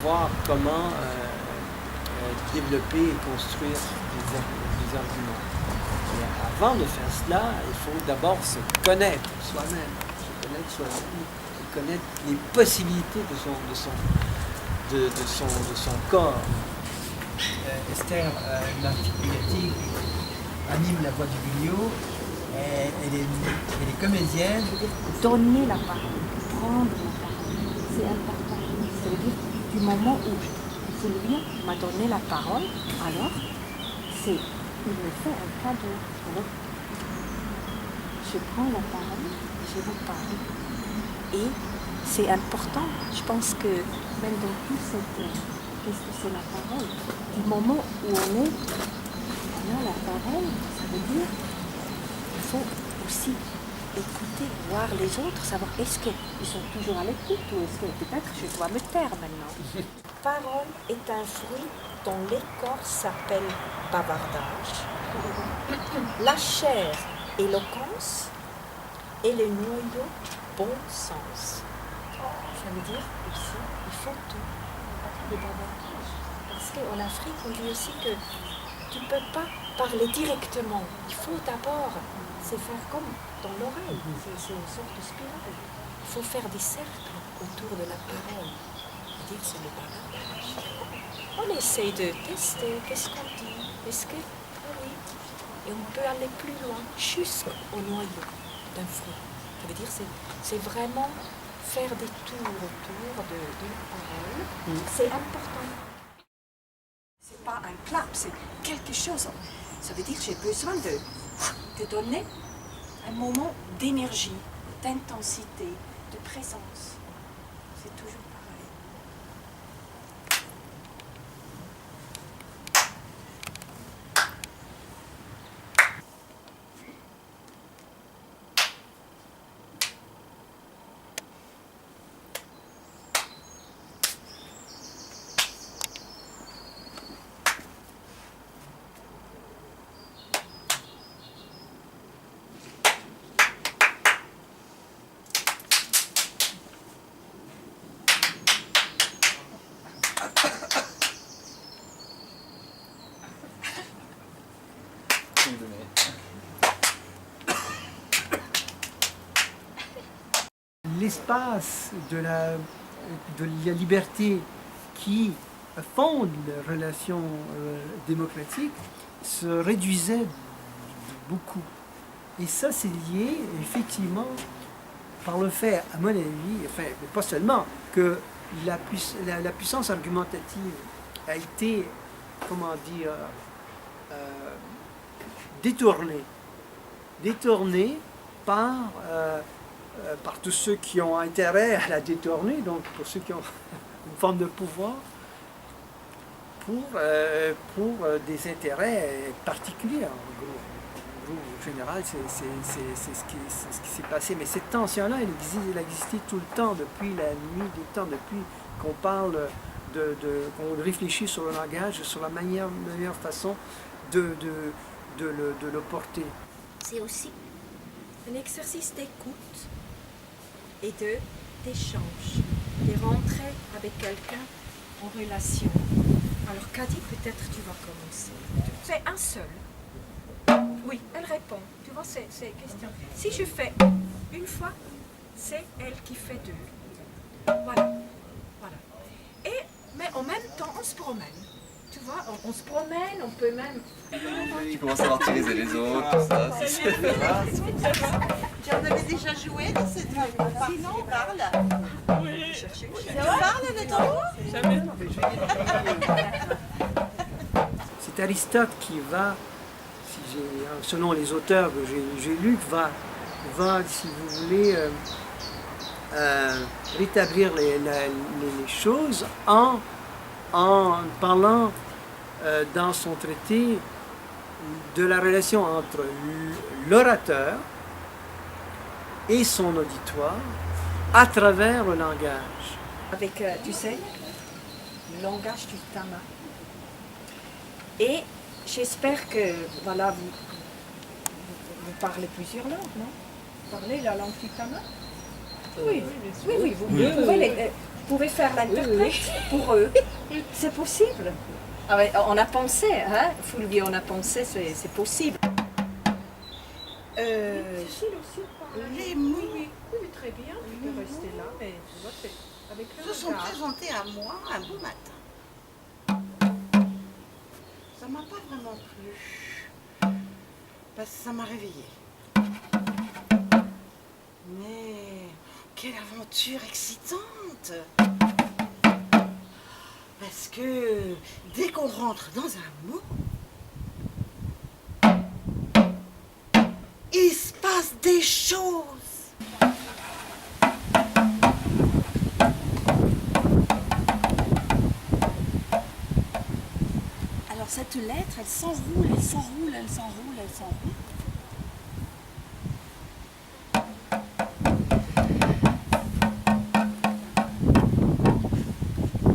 voir comment développer et construire des arguments. Et avant de faire cela, il faut d'abord se connaître soi-même, et connaître les possibilités de son corps. Esther, l'articulative, anime la voix du Guillot. Elle est comédienne. Donner la parole, prendre la parole, c'est important. Ça veut dire du moment où Sylvia m'a donné la parole, alors il me fait un cadeau. Alors, je prends la parole, je vous parle. Et c'est important. Je pense que même dans tout qu'est-ce que c'est la parole? Du moment où on a la parole, ça veut dire qu'il faut aussi écouter, voir les autres, savoir est-ce qu'ils sont toujours à l'écoute ou est-ce que peut-être je dois me taire maintenant. Parole est un fruit dont l'écorce s'appelle bavardage, la chair éloquence et le noyau bon sens. Ça veut dire aussi il faut tout de bavardage. Parce qu'en Afrique on dit aussi que tu ne peux pas parler directement. Il faut d'abord se faire comme dans l'oreille. C'est une sorte de spirale. Il faut faire des cercles autour de la parole. Dire c'est le bavardage. On essaie de tester. Qu'est-ce qu'on dit? Est-ce que oui? Et on peut aller plus loin, jusqu'au noyau d'un fruit. Ça veut dire c'est vraiment faire des tours autour de la parole. C'est important. C'est pas un clap, c'est quelque chose. Ça veut dire que j'ai besoin de donner un moment d'énergie, d'intensité, de présence. C'est toujours pareil. L'espace de la liberté qui fonde les relations démocratiques se réduisait beaucoup. Et ça, c'est lié effectivement par le fait, à mon avis, enfin, mais pas seulement, que la puissance argumentative a été, comment dire, détournée par tous ceux qui ont intérêt à la détourner, donc pour ceux qui ont une forme de pouvoir, pour des intérêts particuliers. En général, c'est ce qui s'est passé. Mais cette tension-là, elle existait tout le temps, depuis la nuit des temps, depuis qu'on parle, qu'on réfléchit sur le langage, sur la meilleure façon de le porter. C'est aussi un exercice d'écoute et d'échange, de rentrer avec quelqu'un en relation. Alors Kadi, peut-être tu vas commencer. C'est un seul. Oui, elle répond. Tu vois, c'est question. Si je fais une fois, c'est elle qui fait deux. Voilà. Mais en même temps, on se promène. Tu vois, on se promène, on peut même... Tu commences à martyriser les autres, tout ça. Tu en avais déjà joué dans cette partie? Sinon, on parle. Oui. Tu parles de tambour? Jamais. C'est Aristote qui va, selon les auteurs que j'ai lus, va, si vous voulez, rétablir les choses en parlant dans son traité de la relation entre l'orateur et son auditoire à travers le langage. Avec, tu sais, le langage du Tama. Et j'espère que, voilà, vous parlez plusieurs langues, non? Vous parlez la langue du Tama? Oui, vous pouvez pouvez faire l'interprète pour eux. C'est possible. Ah ouais, on a pensé, hein, Fulvio, on a pensé, c'est possible. Les mots Oui, très bien, tu peux rester là, mais tu vois, avec le se sont regard. présentés à moi un beau matin. Ça m'a pas vraiment plu, parce que ça m'a réveillée. Mais quelle aventure excitante! Parce que dès qu'on rentre dans un mot, il se passe des choses. Alors cette lettre, elle s'enroule, elle s'enroule, elle s'enroule, elle s'enroule.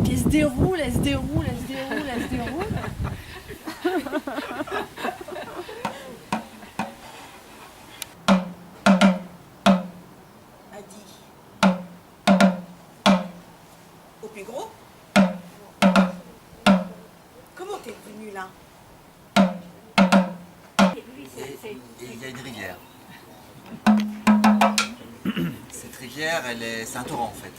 Puis elle se déroule, elle se déroule, elle se déroule, elle se déroule. A dit au plus gros. Comment t'es venu là? Et il y a une rivière. Cette rivière, c'est un torrent en fait.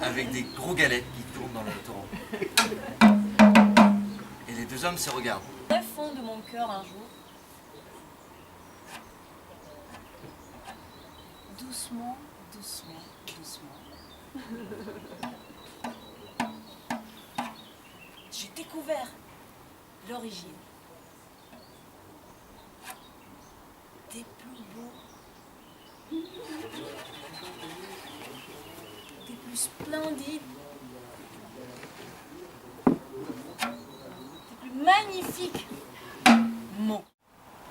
Avec des gros galets qui tournent dans le torrent. Et les deux hommes se regardent. Au fond de mon cœur un jour, doucement, doucement, doucement, j'ai découvert l'origine des plus beaux, des plus splendides, des plus magnifiques mots.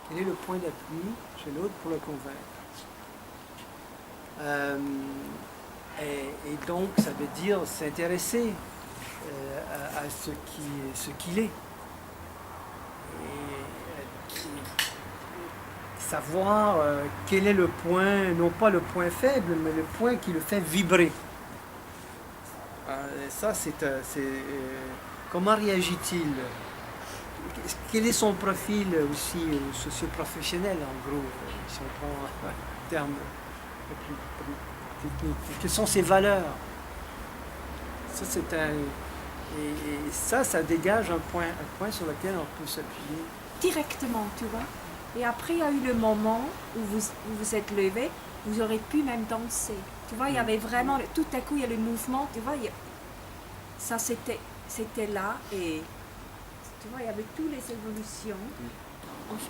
Quel est le point d'appui chez l'autre pour le convaincre? Et donc, ça veut dire s'intéresser à ce qu'il est. Et savoir quel est le point, non pas le point faible, mais le point qui le fait vibrer. Ça, comment réagit-il? Quel est son profil aussi socio-professionnel, en gros, si on prend un terme plus technique? Quelles sont ses valeurs? Ça, et ça dégage un point sur lequel on peut s'appuyer. Directement, tu vois. Et après, il y a eu le moment où vous êtes levé, vous aurez pu même danser. Tu vois, il y avait vraiment, tout à coup, il y a le mouvement, tu vois, ça c'était là et tu vois, il y avait toutes les évolutions.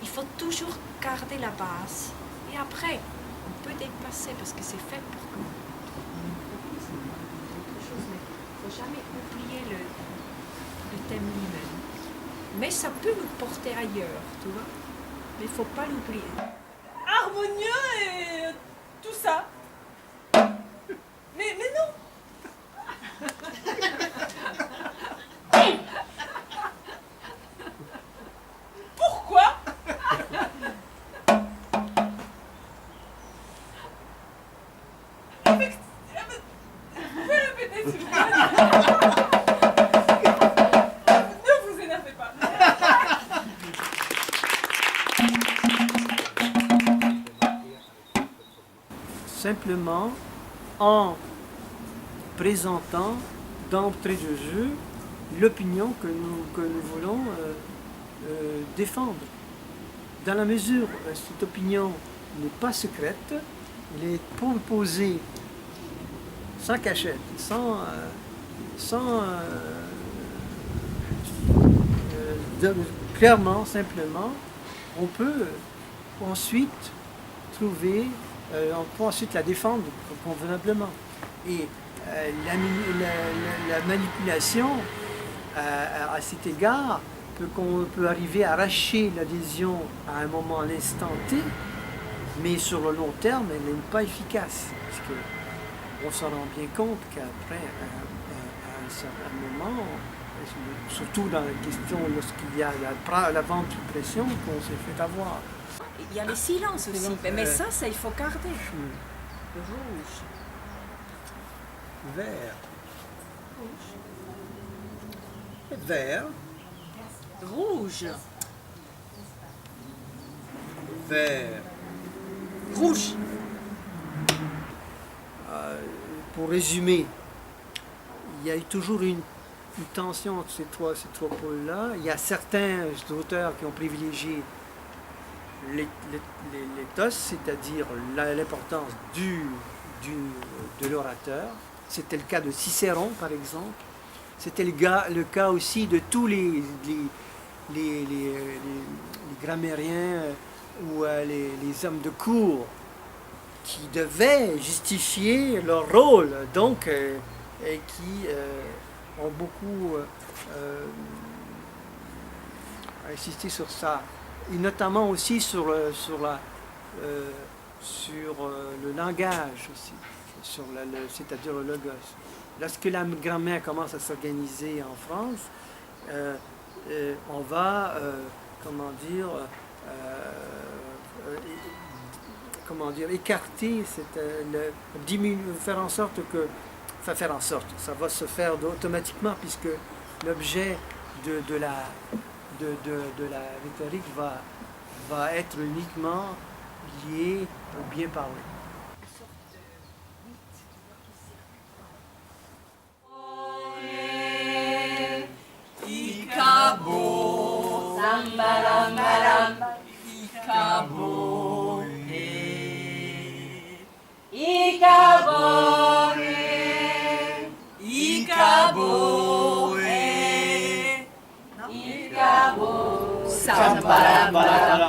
Il faut toujours garder la base. Et après, on peut dépasser parce que c'est fait pour que il ne faut jamais oublier le thème lui-même. Mais ça peut nous porter ailleurs, tu vois. Mais il ne faut pas l'oublier. Harmonieux et tout ça. Mais non. Pourquoi? Vous pouvez répéter s'il vous plaît. Ne vous énervez pas. Simplement en présentant d'entrée de jeu l'opinion que nous voulons défendre. Dans la mesure où cette opinion n'est pas secrète, elle est proposée sans cachette, clairement, simplement, on peut ensuite trouver, on peut ensuite la défendre convenablement. Et la manipulation, à cet égard, peut arriver à arracher l'adhésion à un moment, à l'instant T, mais sur le long terme, elle n'est pas efficace. Parce qu'on se rend bien compte qu'après un certain moment, surtout dans la question lorsqu'il y a la vente de pression, qu'on s'est fait avoir. Il y a le silence aussi, mais ça, il faut garder. Le rouge. Vert. Vert. Rouge. Vert. Rouge. Pour résumer, il y a eu toujours une tension entre ces trois pôles-là. Il y a certains auteurs qui ont privilégié l'éthos, c'est-à-dire l'importance de l'orateur. C'était le cas de Cicéron, par exemple. C'était le cas aussi de tous les grammairiens ou les hommes de cour qui devaient justifier leur rôle, donc, et qui ont beaucoup insisté sur ça, et notamment aussi sur le langage aussi, c'est-à-dire le logos. Lorsque la grammaire commence à s'organiser en France, on va, écarter, faire en sorte que, ça va se faire automatiquement puisque l'objet de la rhétorique va être uniquement lié au bien parler. Ikabo, sambalam balam, Ikabo, Ikabo, Ikabo, Ikabo, sambalam balam,